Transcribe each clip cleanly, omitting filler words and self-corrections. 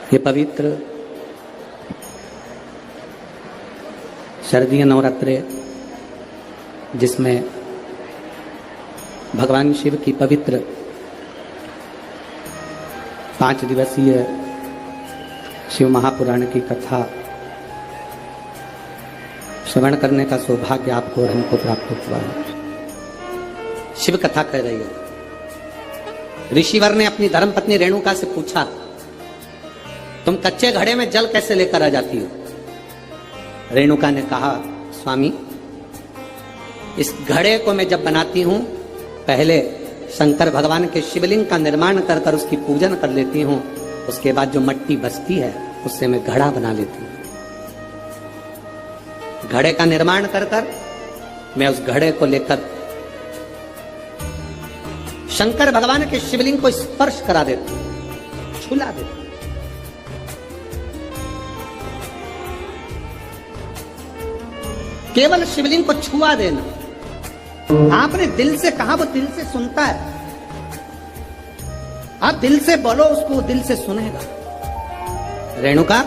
ये पवित्र शारदीय नवरात्रे, जिसमें भगवान शिव की पवित्र 5 दिवसीय शिव महापुराण की कथा श्रवण करने का सौभाग्य आपको और हमको प्राप्त हुआ है। शिव कथा कह रही है। ऋषिवर ने अपनी धर्मपत्नी रेणुका से पूछा, तुम कच्चे घड़े में जल कैसे लेकर आ जाती हो? रेणुका ने कहा, स्वामी, इस घड़े को मैं जब बनाती हूं, पहले शंकर भगवान के शिवलिंग का निर्माण कर कर उसकी पूजन कर लेती हूं। उसके बाद जो मिट्टी बचती है उससे मैं घड़ा बना लेती हूं। घड़े का निर्माण कर कर मैं उस घड़े को लेकर शंकर भगवान के शिवलिंग को स्पर्श करा देती हूं, छुला देती हूं। केवल शिवलिंग को छुआ देना। आपने दिल से कहा, वो दिल से सुनता है। आप दिल से बोलो उसको, वो दिल से सुनेगा। रेणुका,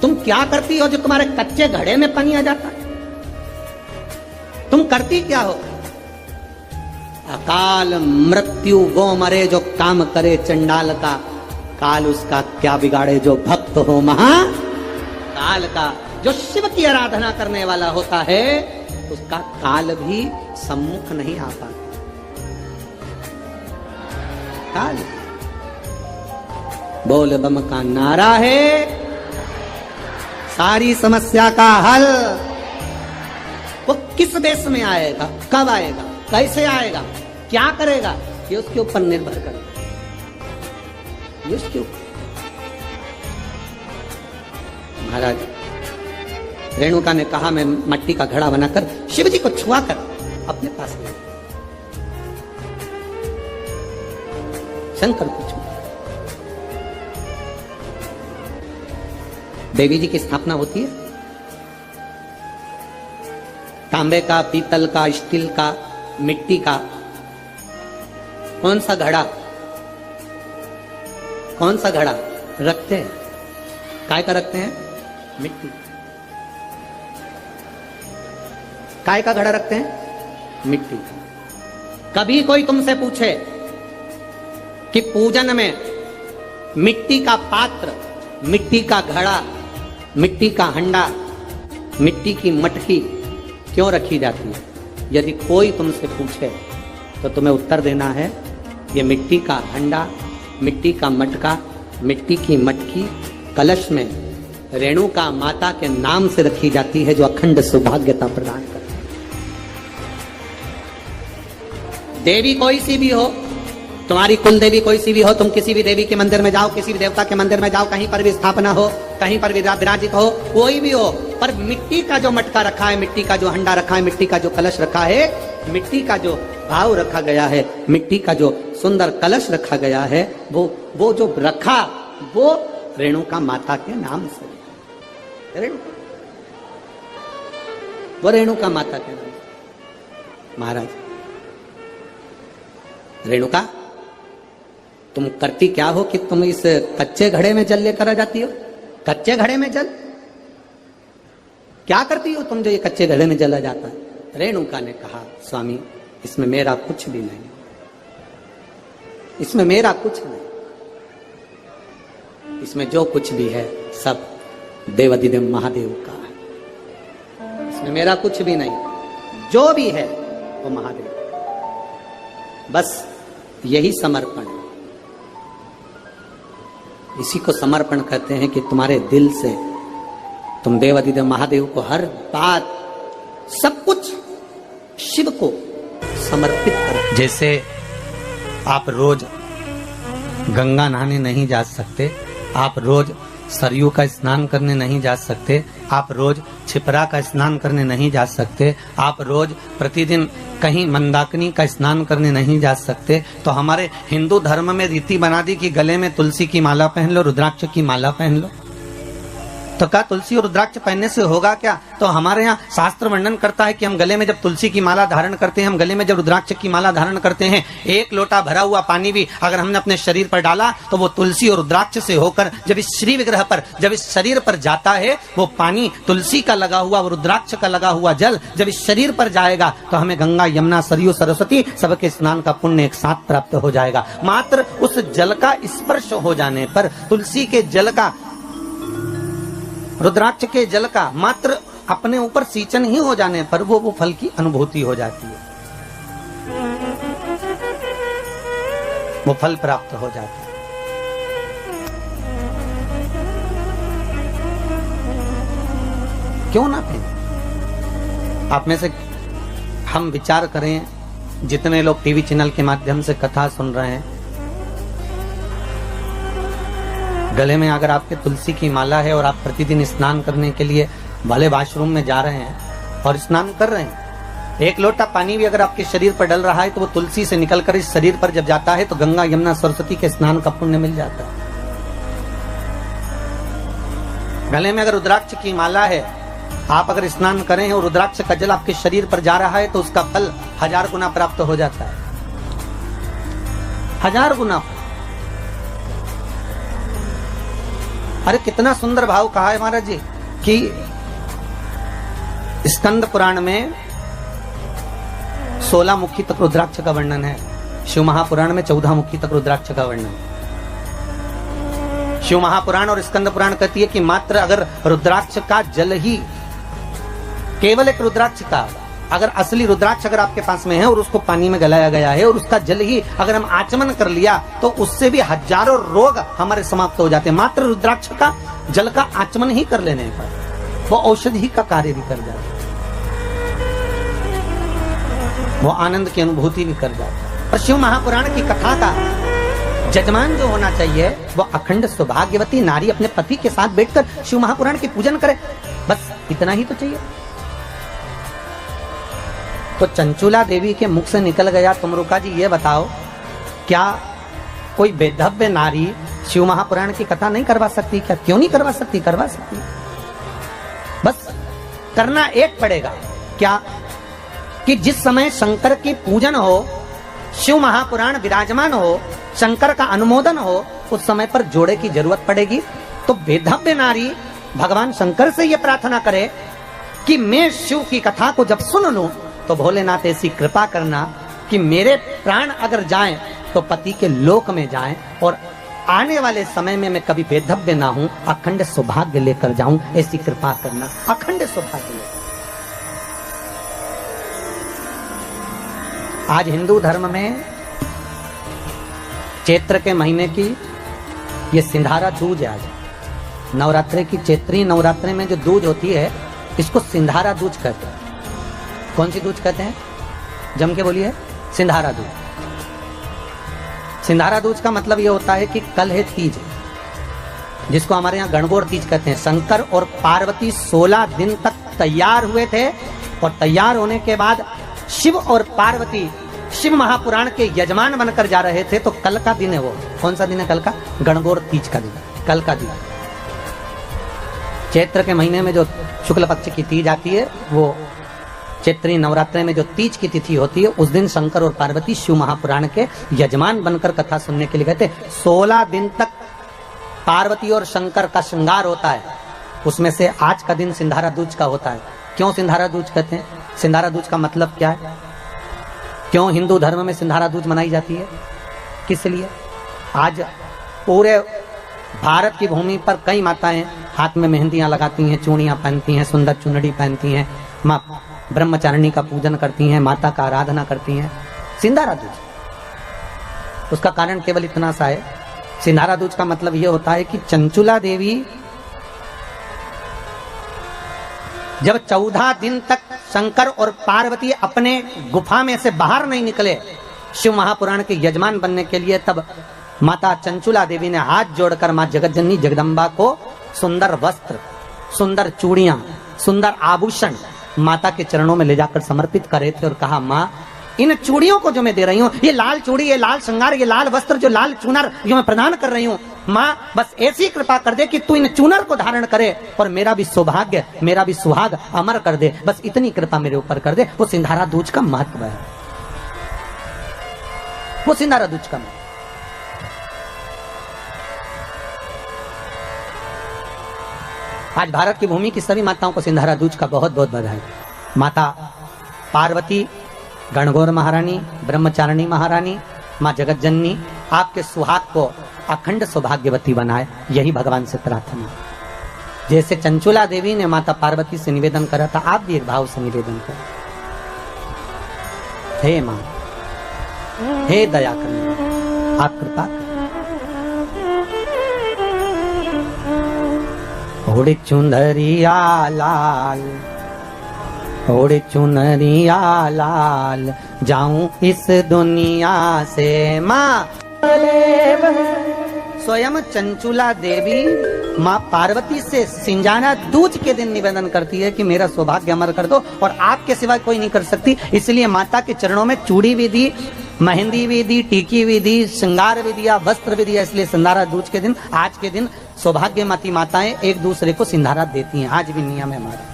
तुम क्या करती हो जो तुम्हारे कच्चे घड़े में पानी आ जाता है? तुम करती क्या हो? अकाल मृत्यु वो मरे जो काम करे चंडाल का, काल उसका क्या बिगाड़े जो भक्त हो महाकाल का। जो शिव की आराधना करने वाला होता है उसका काल भी सम्मुख नहीं आ पाता। काल बोल बम का नारा है सारी समस्या का हल। वो किस देश में आएगा, कब आएगा, कैसे आएगा, क्या करेगा, ये उसके ऊपर निर्भर करता है। ये उसके ऊपर। महाराज रेणुका ने कहा, मैं मट्टी का घड़ा बनाकर शिव जी को छुआ कर अपने पास ले शंकर को छुआ। देवी जी की स्थापना होती है। तांबे का, पीतल का, स्टील का, मिट्टी का कौन सा घड़ा रखते हैं? काय का रखते हैं? मिट्टी। काय का घड़ा रखते हैं? मिट्टी का। कभी कोई तुमसे पूछे कि पूजन में मिट्टी का पात्र, मिट्टी का घड़ा, मिट्टी का हंडा, मिट्टी की मटकी क्यों रखी जाती है? यदि कोई तुमसे पूछे तो तुम्हें उत्तर देना है, ये मिट्टी का हंडा, मिट्टी का मटका, मिट्टी की मटकी कलश में रेणुका माता के नाम से रखी जाती है, जो अखंड सौभाग्यता प्रदान करती है। देवी कोई सी भी हो, तुम्हारी कुल देवी कोई सी भी हो, तुम किसी भी देवी के मंदिर में जाओ, किसी भी देवता के मंदिर में जाओ, कहीं पर भी स्थापना हो, कहीं पर भी विराजित हो, कोई भी हो, पर मिट्टी का जो मटका रखा है, मिट्टी का जो हंडा रखा है, मिट्टी का जो कलश रखा है, मिट्टी का जो भाव रखा गया है, मिट्टी का जो सुंदर कलश रखा गया है, वो जो रखा वो रेणुका माता के नाम से। वो रेणुका माता के नाम से। महाराज रेणुका, तुम करती क्या हो कि तुम इस कच्चे घड़े में जल लेकर आ जाती हो? कच्चे घड़े में जल क्या करती हो तुम जो ये कच्चे घड़े में जला जाता है? रेणुका ने कहा, स्वामी, इसमें मेरा कुछ भी नहीं, इसमें मेरा कुछ नहीं, इसमें जो कुछ भी है सब देवाधिदेव महादेव का है। इसमें मेरा कुछ भी नहीं, जो भी है वो महादेव। बस यही समर्पण है। इसी को समर्पण कहते हैं कि तुम्हारे दिल से तुम देवाधिदेव महादेव को हर बात, सब कुछ शिव को समर्पित करो। जैसे आप रोज गंगा नहाने नहीं जा सकते, आप रोज सरयू का स्नान करने नहीं जा सकते, आप रोज छिपरा का स्नान करने नहीं जा सकते, आप रोज प्रतिदिन कहीं मंदाकिनी का स्नान करने नहीं जा सकते, तो हमारे हिंदू धर्म में रीति बना दी कि गले में तुलसी की माला पहन लो, रुद्राक्ष की माला पहन लो। तो कहा तुलसी और रुद्राक्ष पहनने से होगा क्या? तो हमारे यहाँ शास्त्र वर्णन करता है कि हम गले में जब तुलसी की माला धारण करते हैं, हम गले में जब रुद्राक्ष की माला धारण करते हैं, एक लोटा भरा हुआ पानी भी अगर हमने अपने शरीर पर डाला तो वो तुलसी और रुद्राक्ष से होकर जब इस श्री विग्रह पर, जब इस शरीर पर जाता है, वो पानी तुलसी का लगा हुआ, वो रुद्राक्ष का लगा हुआ जल जब इस शरीर पर जाएगा तो हमें गंगा, यमुना, सरयू, सरस्वती सबके स्नान का पुण्य एक साथ प्राप्त हो जाएगा। मात्र उस जल का स्पर्श हो जाने पर, तुलसी के जल का, रुद्राक्ष के जल का मात्र अपने ऊपर सींचन ही हो जाने पर वो फल की अनुभूति हो जाती है, वो फल प्राप्त हो जाता है। क्यों ना फिर आप में से हम विचार करें, जितने लोग टीवी चैनल के माध्यम से कथा सुन रहे हैं, गले में अगर आपके तुलसी की माला है और आप प्रतिदिन स्नान करने के लिए भले वॉशरूम में जा रहे हैं और स्नान कर रहे हैं, एक लोटा पानी भी अगर आपके शरीर पर डल रहा है तो वो तुलसी से निकलकर इस शरीर पर जब जाता है तो गंगा, यमुना, सरस्वती के स्नान का पुण्य मिल जाता है। गले में अगर रुद्राक्ष की माला है, आप अगर स्नान करें और रुद्राक्ष का जल आपके शरीर पर जा रहा है तो उसका फल 1000 गुना प्राप्त हो जाता है, 1000 गुना। अरे कितना सुंदर भाव कहा है महाराज जी कि स्कंद पुराण में 16 मुखी तक रुद्राक्ष का वर्णन है, शिव महापुराण में 14 मुखी तक रुद्राक्ष का वर्णन। शिव महापुराण और स्कंद पुराण कहती है कि मात्र अगर रुद्राक्ष का जल ही, केवल एक रुद्राक्ष का, अगर असली रुद्राक्ष अगर आपके पास में है और उसको पानी में गलाया गया है और उसका जल ही अगर हम आचमन कर लिया तो उससे भी हजारों रोग हमारे समाप्त हो जाते हैं। मात्र रुद्राक्ष का जल का आचमन ही कर लेने पर वो औषधि का कार्य भी कर जाता है, वो आनंद की अनुभूति भी कर जाता है। और शिव महापुराण की कथा का जजमान जो होना चाहिए वो अखंड सौभाग्यवती नारी अपने पति के साथ बैठकर शिव महापुराण की पूजन करे, बस इतना ही तो चाहिए। तो चंचुला देवी के मुख से निकल गया, तुम रुका जी ये बताओ, क्या कोई बेधव्य नारी शिव महापुराण की कथा नहीं करवा सकती क्या? क्यों नहीं करवा सकती? करवा सकती, बस करना एक पड़ेगा। क्या कि जिस समय शंकर की पूजन हो, शिव महापुराण विराजमान हो, शंकर का अनुमोदन हो, उस समय पर जोड़े की जरूरत पड़ेगी। तो बेधव्य नारी भगवान शंकर से यह प्रार्थना करे कि मैं शिव की कथा को जब सुन लूं तो भोलेनाथ ऐसी कृपा करना कि मेरे प्राण अगर जाएं तो पति के लोक में जाएं और आने वाले समय में मैं कभी बेधव्य ना हूं, अखंड सौभाग्य लेकर जाऊं, ऐसी कृपा करना, अखंड सौभाग्य लेकर। आज हिंदू धर्म में चैत्र के महीने की ये सिंधारा दूज है। आज नवरात्रि की, चैत्री नवरात्रि में जो दूज होती है इसको सिंधारा दूज कहते हैं। कौन सी दूज कहते हैं? जम के बोलिए। सिंधारा दूज। सिंधारा दूज का मतलब यह होता है कि कल है तीज, जिसको हमारे यहाँ गणगौर तीज कहते हैं। शंकर और पार्वती 16 दिन तक तैयार हुए थे और तैयार होने के बाद शिव और पार्वती शिव महापुराण के यजमान बनकर जा रहे थे। तो कल का दिन है वो। कौन सा दिन है कल का? गणगौर तीज का दिन, कल का दिन। चैत्र के महीने में जो शुक्ल पक्ष की तीज आती है, वो चैत्री नवरात्रि में जो तीज की तिथि होती है, उस दिन शंकर और पार्वती शिव महापुराण के यजमान बनकर कथा सुनने के लिए गए थे। 16 दिन तक पार्वती और शंकर का श्रृंगार होता है। उसमें से आज का दिन सिंधारा दूज का होता है। क्यों सिंधारा दूज कहते हैं? सिंधारा दूज का मतलब क्या है? क्यों हिंदू धर्म में सिंधारा दूज मनाई जाती है? किस लिए? आज पूरे भारत की भूमि पर कई माताएं हाथ में मेहंदियां लगाती हैं, चूड़ियां पहनती हैं, सुंदर चुनरी पहनती हैं, माँ ब्रह्मचारिणी का पूजन करती हैं, माता का आराधना करती हैं। सिंधारा दूज, उसका कारण केवल इतना सा है। सिंधारा दूज का मतलब यह होता है कि चंचुला देवी जब 14 दिन तक शंकर और पार्वती अपने गुफा में से बाहर नहीं निकले शिव महापुराण के यजमान बनने के लिए, तब माता चंचुला देवी ने हाथ जोड़कर मां जगतजननी जगदम्बा को सुंदर वस्त्र, सुंदर चूड़ियां, सुंदर आभूषण माता के चरणों में ले जाकर समर्पित करे थे और कहा, मां इन चूड़ियों को जो मैं दे रही हूं, ये लाल चूड़ी, ये लाल श्रृंगार, ये लाल वस्त्र, जो लाल चूनर जो मैं प्रदान कर रही हूं, माँ बस ऐसी कृपा कर दे कि तू इन चूनर को धारण करे और मेरा भी सौभाग्य, मेरा भी सुहाग अमर कर दे। बस इतनी कृपा मेरे ऊपर कर दे। वो सिंधारा दूज का महत्व है, वो सिंधारा दूज का महत्व। आज भारत की भूमि की सभी माताओं को सिंधारा दूज का बहुत बहुत बधाई। माता पार्वती, गणगौर महारानी, ब्रह्मचारिणी महारानी, माँ जगत जननी आपके सुहाग को अखंड सौभाग्यवती बनाए, यही भगवान से प्रार्थना। जैसे चंचुला देवी ने माता पार्वती से निवेदन करा था, आप भी एक भाव से निवेदन करें। हे मां, हे दया करना, आप कृपा करें। ओढ़ चुनरिया लाल, ओढ़ चुनरिया लाल, जाऊं इस दुनिया से मां। स्वयं चंचुला देवी मां पार्वती से सिंजाना दूज के दिन निवेदन करती है कि मेरा सौभाग्य अमर कर दो, और आपके सिवा कोई नहीं कर सकती। इसलिए माता के चरणों में चूड़ी विधि, मेहंदी विधि, टीकी विधि, श्रृंगार विधिया, वस्त्र विधिया। इसलिए सिंधारा दूज के दिन, आज के दिन सौभाग्यवती माताएं एक दूसरे को सिंधारा देती हैं। आज भी नियम है हमारा,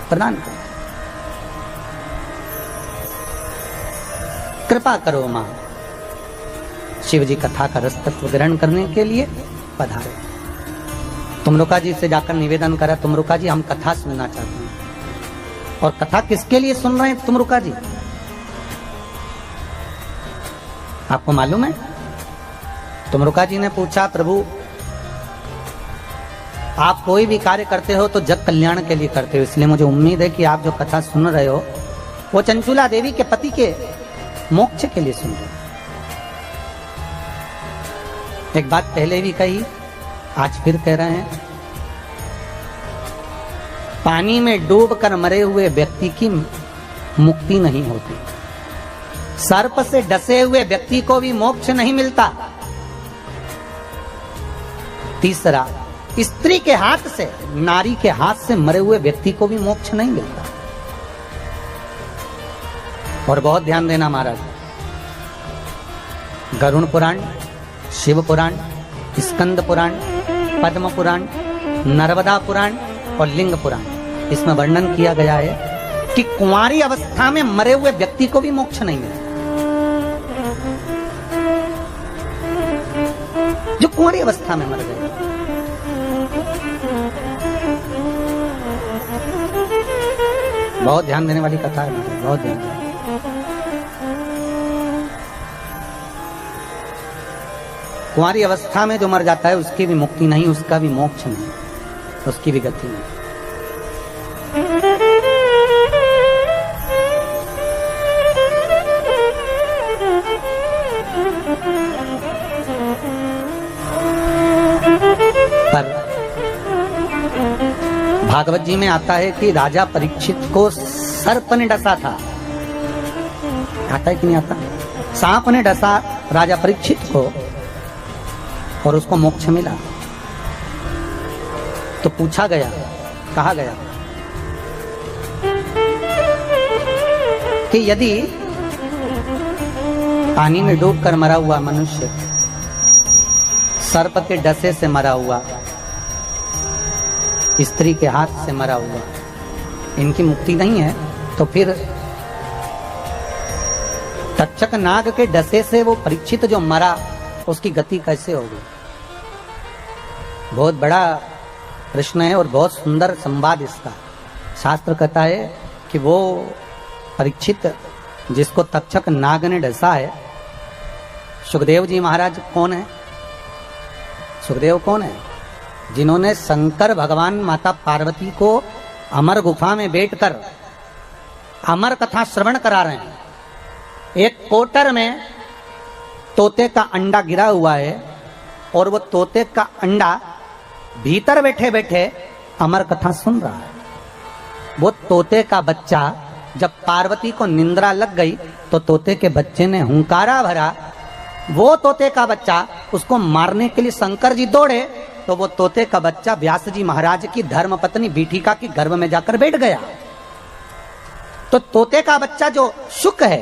प्रदान करो। कृपा करो मां, शिव जी कथा का रस तत्व ग्रहण करने के लिए पधारे। तुमरुका जी से जाकर निवेदन करा, तुमरुका जी हम कथा सुनना चाहते हैं। और कथा किसके लिए सुन रहे हैं तुमरुका जी? आपको मालूम है? तुमरुका जी ने पूछा, प्रभु आप कोई भी कार्य करते हो तो जग कल्याण के लिए करते हो, इसलिए मुझे उम्मीद है कि आप जो कथा सुन रहे हो वो चंचुला देवी के पति के मोक्ष के लिए सुन रहे हो। एक बात पहले भी कही, आज फिर कह रहे हैं, पानी में डूबकर मरे हुए व्यक्ति की मुक्ति नहीं होती, सर्प से डसे हुए व्यक्ति को भी मोक्ष नहीं मिलता। तीसरा, स्त्री के हाथ से, नारी के हाथ से मरे हुए व्यक्ति को भी मोक्ष नहीं मिलता। और बहुत ध्यान देना महाराज, गरुड़ पुराण, शिव पुराण, स्कंद पुराण, पद्म पुराण, नर्मदा पुराण और लिंग पुराण, इसमें वर्णन किया गया है कि कुंवारी अवस्था में मरे हुए व्यक्ति को भी मोक्ष नहीं मिलता। जो कुंवारी अवस्था में मर गए, बहुत ध्यान देने वाली कथा है, बहुत ध्यान देने। कुंवारी अवस्था में जो मर जाता है उसकी भी मुक्ति नहीं, उसका भी मोक्ष नहीं, उसकी भी गति नहीं। पर भागवत जी में आता है कि राजा परीक्षित को सर्प ने डसा था। आता है कि नहीं आता? सांप ने डसा राजा परीक्षित को और उसको मोक्ष मिला। तो पूछा गया, कहा गया कि यदि पानी में डूबकर मरा हुआ मनुष्य सर्प के डसे से मरा हुआ, स्त्री के हाथ से मरा हुआ, इनकी मुक्ति नहीं है, तो फिर तक्षक नाग के डसे से वो परीक्षित जो मरा उसकी गति कैसे होगी? बहुत बड़ा प्रश्न है और बहुत सुंदर संवाद इसका। शास्त्र कहता है कि वो परीक्षित जिसको तक्षक नाग ने डसा है, सुखदेव जी महाराज कौन है? सुखदेव कौन है? जिन्होंने शंकर भगवान माता पार्वती को अमर गुफा में बैठकर अमर कथा श्रवण करा रहे हैं। एक कोटर में तोते का अंडा गिरा हुआ है और वो तोते का अंडा भीतर बैठे बैठे अमर कथा सुन रहा है। वो तोते का बच्चा, जब पार्वती को निंद्रा लग गई तो तोते के बच्चे ने हुंकारा भरा। वो तोते का बच्चा, उसको मारने के लिए शंकर जी दौड़े तो वो तोते का बच्चा व्यास जी महाराज की धर्मपत्नी बीठिका की गर्भ में जाकर बैठ गया। तो तोते का बच्चा जो शुक है,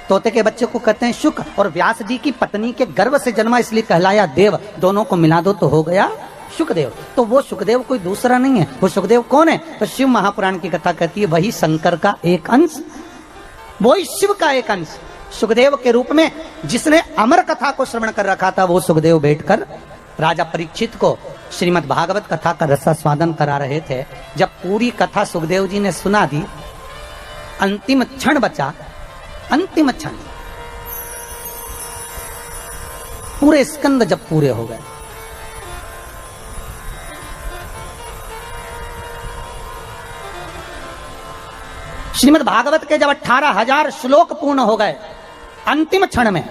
तोते के बच्चे को कहते हैं शुक, और व्यास जी की पत्नी के गर्भ से जन्मा इसलिए कहलाया देव। दोनों को मिला दो तो हो गया शुकदेव। तो वो शुकदेव कोई दूसरा नहीं है। वो शुकदेव कौन है? तो शिव महापुराण की कथा कहती है वही शंकर का एक अंश, वही शिव का एक अंश सुखदेव के रूप में, जिसने अमर कथा को श्रवण कर रखा था। वो सुखदेव बैठकर राजा परीक्षित को श्रीमद् भागवत कथा का रसास्वादन करा रहे थे। जब पूरी कथा सुखदेव जी ने सुना दी, अंतिम क्षण बचा, अंतिम क्षण, पूरे स्कंद जब पूरे हो गए, श्रीमद् भागवत के जब 18,000 श्लोक पूर्ण हो गए, अंतिम क्षण में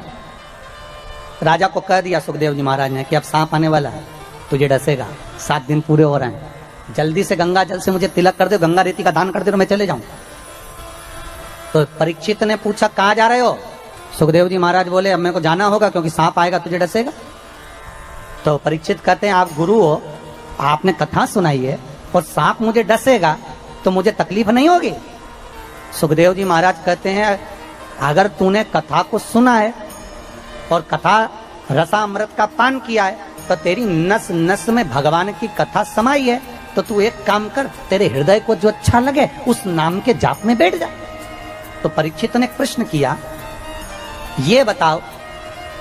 राजा को कह दिया सुखदेव जी महाराज ने कि अब सांप आने वाला है, तुझे डसेगा, 7 दिन पूरे हो रहे हैं, जल्दी से गंगा जल से मुझे तिलक कर दे, गंगा रेती का दान कर दे तो मैं चले जाऊं। तो परीक्षित ने पूछा कहां जा रहे हो? सुखदेव जी महाराज बोले अब मेरे को जाना होगा क्योंकि सांप आएगा तुझे डसेगा। तो परीक्षित कहते हैं आप गुरु हो, आपने कथा सुनाई है और सांप मुझे डसेगा तो मुझे तकलीफ नहीं होगी? सुखदेव जी महाराज कहते हैं अगर तूने कथा को सुना है और कथा रसामृत का पान किया है तो तेरी नस नस में भगवान की कथा समाई है, तो तू एक काम कर, तेरे हृदय को जो अच्छा लगे उस नाम के जाप में बैठ जा। तो परीक्षित ने प्रश्न किया, ये बताओ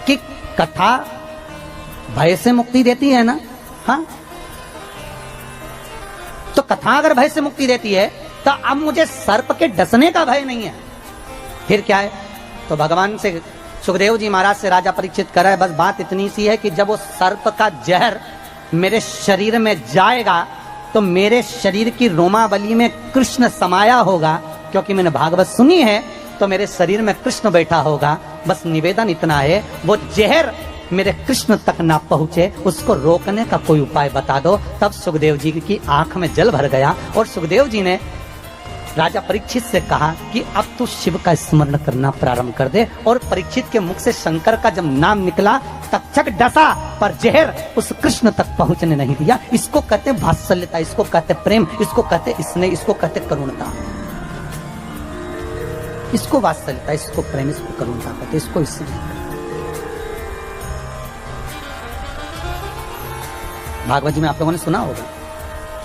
कि कथा भय से मुक्ति देती है ना? हाँ, तो कथा अगर भय से मुक्ति देती है तो अब मुझे सर्प के डसने का भय नहीं है, फिर क्या है? तो भगवान से सुखदेव जी महाराज से राजा परीक्षित कर रहा है, बस बात इतनी सी है कि जब वो सर्प का जहर मेरे शरीर में जाएगा तो मेरे शरीर की रोमावली में कृष्ण समाया होगा, क्योंकि मैंने भागवत सुनी है तो मेरे शरीर में कृष्ण बैठा होगा। बस निवेदन इतना है, वो जहर मेरे कृष्ण तक ना पहुंचे, उसको रोकने का कोई उपाय बता दो। तब सुखदेव जी की आंख में जल भर गया और सुखदेव जी ने राजा परीक्षित से कहा कि अब तू शिव का स्मरण करना प्रारंभ कर दे। और परीक्षित के मुख से शंकर का जब नाम निकला, तक्षक डसा पर जहर उस कृष्ण तक पहुंचने नहीं दिया। इसको कहते वात्सल्यता, इसको कहते प्रेम, इसको कहते स्नेह, इसको कहते करुणता, इसको वात्सल्यता, इसको प्रेम, इसको करुणता कहते, इसको स्नेह। भागवत जी में आप लोगों ने सुना होगा,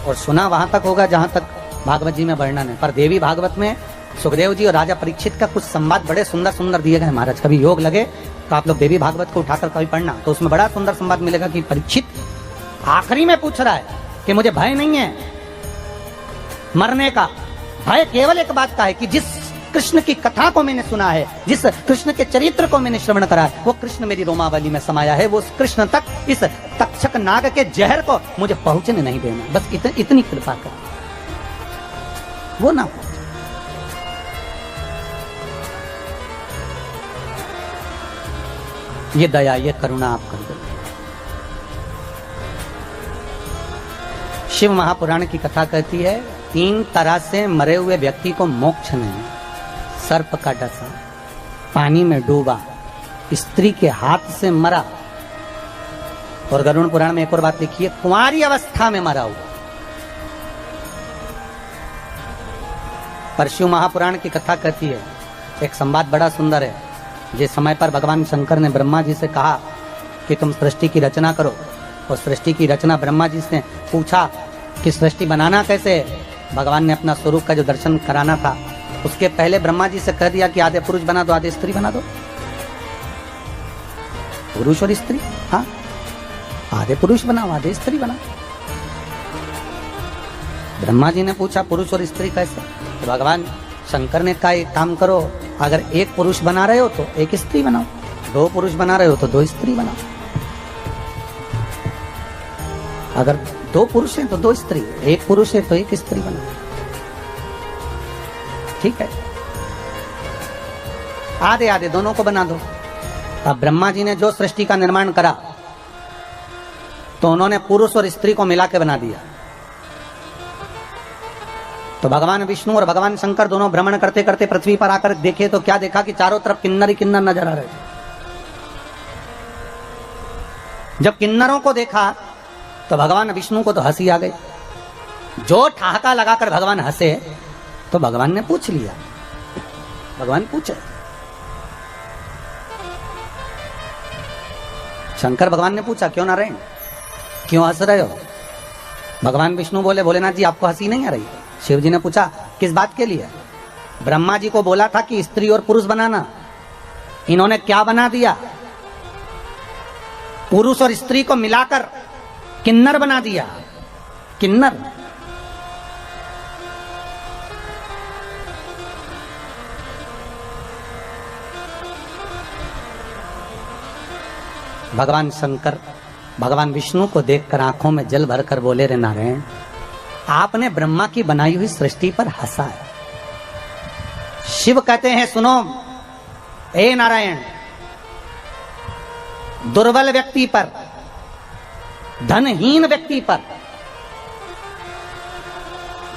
और सुना वहां तक होगा जहां तक भागवत जी में वर्णन है। पर देवी भागवत में सुखदेव जी और राजा परीक्षित का कुछ संवाद बड़े सुंदर सुंदर दिए गए महाराज। कभी योग लगे तो आप लोग देवी भागवत को उठाकर कभी पढ़ना, तो उसमें बड़ा सुंदर संवाद मिलेगा कि परीक्षित आखिरी में पूछ रहा है कि मुझे भय नहीं है मरने का, भय केवल एक बात का है कि जिस कृष्ण की कथा को मैंने सुना है, जिस कृष्ण के चरित्र को मैंने श्रवण करा है, वो कृष्ण मेरी रोमावली में समाया है, वो उस कृष्ण तक, इस तक्षक नाग के जहर को मुझे पहुंचने नहीं देना। बस इतनी कृपा कर, वो ना पहुंचे। ये दया, ये करुणा आप कर दो। शिव महापुराण की कथा कहती है 3 तरह से मरे हुए व्यक्ति को मोक्ष नहीं। सर्प का डसा, पानी में डूबा, स्त्री के हाथ से मरा, और गरुड़ पुराण में एक और बात लिखी है, कुंवारी अवस्था में मरा हुआ। पर शिव महापुराण की कथा कहती है, एक संवाद बड़ा सुंदर है, जिस समय पर भगवान शंकर ने ब्रह्मा जी से कहा कि तुम सृष्टि की रचना करो, और सृष्टि की रचना ब्रह्मा जी से पूछा कि सृष्टि बनाना कैसे। भगवान ने अपना स्वरूप का जो दर्शन कराना था, उसके पहले ब्रह्मा जी से कह दिया कि आधे पुरुष बना दो, आधे स्त्री बना दो। पुरुष और स्त्री, हाँ, आधे पुरुष बनाओ, आधे स्त्री बनाओ। ब्रह्मा जी ने पूछा पुरुष और स्त्री कैसे? तो भगवान शंकर ने कहा एक काम करो, अगर एक पुरुष बना रहे हो तो एक स्त्री बनाओ, 2 पुरुष बना रहे हो तो 2 स्त्री बनाओ, अगर 2 पुरुष हैं तो 2 स्त्री, 1 पुरुष है तो 1 स्त्री बनाओ। ठीक है, आधे आधे दोनों को बना दो। अब ब्रह्मा जी ने जो सृष्टि का निर्माण करा तो उन्होंने पुरुष और स्त्री को मिला के बना दिया। तो भगवान विष्णु और भगवान शंकर दोनों भ्रमण करते करते पृथ्वी पर आकर देखे तो क्या देखा कि चारों तरफ किन्नर ही किन्नर नजर आ रहे थे। जब किन्नरों को देखा तो भगवान विष्णु को तो हंसी आ गई। जो ठहाका लगाकर भगवान हंसे तो भगवान ने पूछ लिया भगवान पूछे। शंकर भगवान ने पूछा, क्यों नारायण, क्यों हंस रहे हो? भगवान विष्णु बोले, भोलेनाथ जी आपको हंसी नहीं आ रही? शिव जी ने पूछा, किस बात के लिए? ब्रह्मा जी को बोला था कि स्त्री और पुरुष बनाना, इन्होंने क्या बना दिया? पुरुष और स्त्री को मिलाकर किन्नर बना दिया, किन्नर। भगवान शंकर भगवान विष्णु को देखकर आंखों में जल भरकर बोले, रे नारायण, आपने ब्रह्मा की बनाई हुई सृष्टि पर हंसा है। शिव कहते हैं, सुनो ए नारायण, दुर्बल व्यक्ति पर, धनहीन व्यक्ति पर,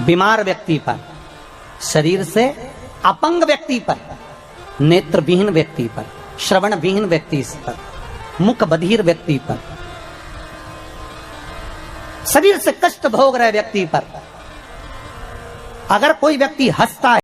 बीमार व्यक्ति पर, शरीर से अपंग व्यक्ति पर, नेत्रविहीन व्यक्ति पर, श्रवणविहीन व्यक्ति पर, मुख बधिर व्यक्ति पर, शरीर से कष्ट भोग रहे व्यक्ति पर अगर कोई व्यक्ति हंसता है